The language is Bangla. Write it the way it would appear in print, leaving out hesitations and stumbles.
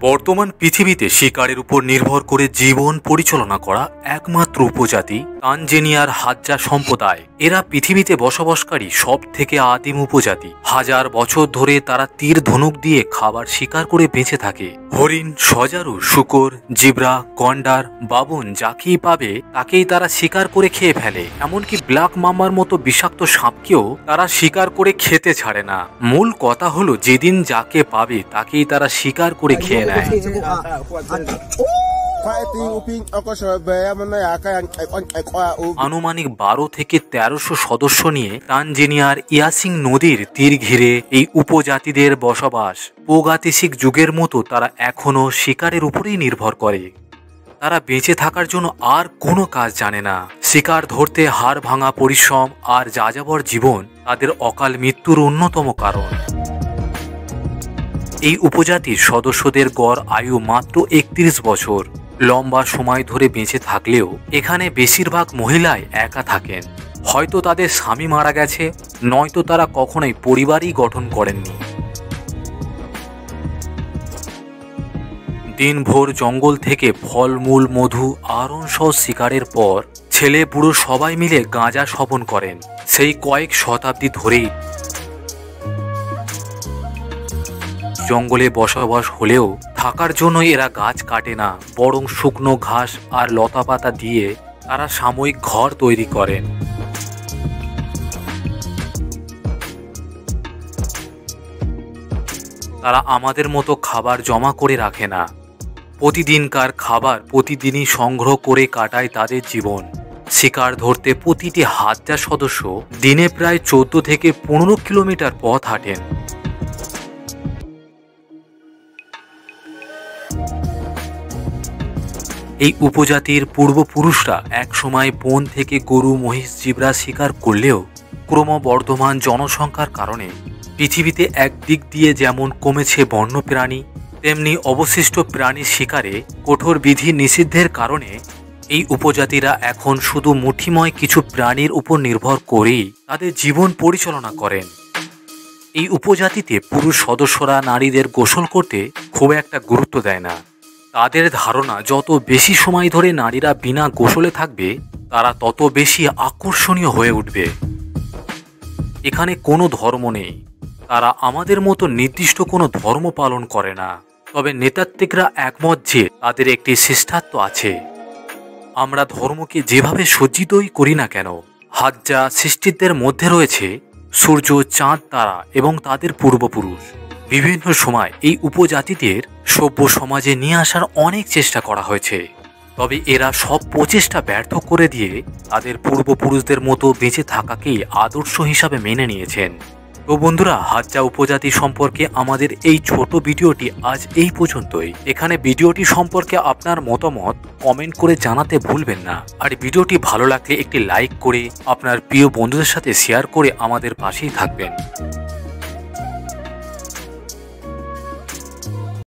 বর্তমান পৃথিবীতে শিকারের উপর নির্ভর করে জীবন পরিচালনা করা একমাত্র উপজাতি তানজেনিয়ার হাজ্জা সম্প্রদায়। এরা পৃথিবীতে বসবাসকারী সব থেকে আদিম উপজাতি। হাজার বছর ধরে তারা তীর ধনুক দিয়ে খাবার শিকার করে বেঁচে থাকে। হরিণ, সজারু, শূকর, জিব্রা, গন্ডার, বাবন যাকেই পাবে তাকেই তারা শিকার করে খেয়ে ফেলে। এমনকি ব্ল্যাক মাম্বার মতো বিষাক্ত সাপকেও তারা শিকার করে খেতে ছাড়ে না। মূল কথা হলো যেদিন যাকে পাবে তাকেই তারা শিকার করে খেয়ে নেয়। আনুমানিক 12 থেকে 1300 সদস্য নিয়ে তানজেনিয়ার ইয়াসিং নদীর তীর ঘিরে এই উপজাতিদের বসবাস। প্রাগৈতিহাসিক যুগের মতো তারা এখনো শিকারের উপরেই নির্ভর করে। তারা বেঁচে থাকার জন্য আর কোনো কাজ জানে না। শিকার ধরতে হাড় ভাঙা পরিশ্রম আর যাযাবর জীবন তাদের অকাল মৃত্যুর অন্যতম কারণ। এই উপজাতির সদস্যদের গড় আয়ু মাত্র 31 বছর। লম্বা সময় ধরে বেঁচে থাকলেও এখানে বেশিরভাগ মহিলাই একা থাকেন। হয়তো তাদের স্বামী মারা গেছে, নয়তো তারা কখনোই পরিবারই গঠন করেননি। দিনভর জঙ্গল থেকে ফলমূল, মধু, আরণসহ শিকারের পর ছেলে বুড়ো সবাই মিলে গাঁজা শোভন করেন। সেই কয়েক শতাব্দী ধরেই জঙ্গলে বসবাস হলেও থাকার জন্য এরা গাছ কাটে না, বরং শুকনো ঘাস আর লতাপাতা দিয়ে তারা সাময়িক ঘর তৈরি করেন। তারা আমাদের মতো খাবার জমা করে রাখে না। প্রতিদিনকার খাবার প্রতিদিনই সংগ্রহ করে কাটায় তাদের জীবন। শিকার ধরতে প্রতিটি হাজ্জা সদস্য দিনে প্রায় 14 থেকে 15 কিলোমিটার পথ হাঁটেন। এই উপজাতির পূর্বপুরুষরা একসময় বন থেকে গরু, মহিষ, জিব্রা শিকার করলেও ক্রমবর্ধমান জনসংখ্যার কারণে পৃথিবীতে একদিক দিয়ে যেমন কমেছে বন্যপ্রাণী, তেমনি অবশিষ্ট প্রাণীর শিকারে কঠোর বিধি নিষিদ্ধের কারণে এই উপজাতিরা এখন শুধু মুঠিময় কিছু প্রাণীর উপর নির্ভর করেই তাদের জীবন পরিচালনা করেন। এই উপজাতিতে পুরুষ সদস্যরা নারীদের গোসল করতে খুব একটা গুরুত্ব দেয় না। তাদের ধারণা যত বেশি সময় ধরে নারীরা বিনা গোসলে থাকবে তারা তত বেশি আকর্ষণীয় হয়ে উঠবে। এখানে কোনো ধর্ম নেই। তারা আমাদের মতো নির্দিষ্ট কোনো ধর্ম পালন করে না। তবে নেতাত্ত্বিকরা একমত যে তাদের একটি শ্রেষ্ঠত্ব আছে। আমরা ধর্মকে যেভাবে সজ্জিতই করি না কেন, হাজ্জা সৃষ্টিদের মধ্যে রয়েছে সূর্য, চাঁদ, তারা এবং তাদের পূর্বপুরুষ। বিভিন্ন সময় এই উপজাতিদের সভ্য সমাজে নিয়ে আসার অনেক চেষ্টা করা হয়েছে, তবে এরা সব প্রচেষ্টা ব্যর্থ করে দিয়ে তাদের পূর্বপুরুষদের মতো বেঁচে থাকাকেই আদর্শ হিসাবে মেনে নিয়েছেন। তো বন্ধুরা, হাজ্জা উপজাতি সম্পর্কে আমাদের এই ছোট ভিডিওটি আজ এই পর্যন্তই। এখানে ভিডিওটি সম্পর্কে আপনার মতামত কমেন্ট করে জানাতে ভুলবেন না। আর ভিডিওটি ভালো লাগলে একটি লাইক করে আপনার প্রিয় বন্ধুদের সাথে শেয়ার করে আমাদের পাশেই থাকবেন।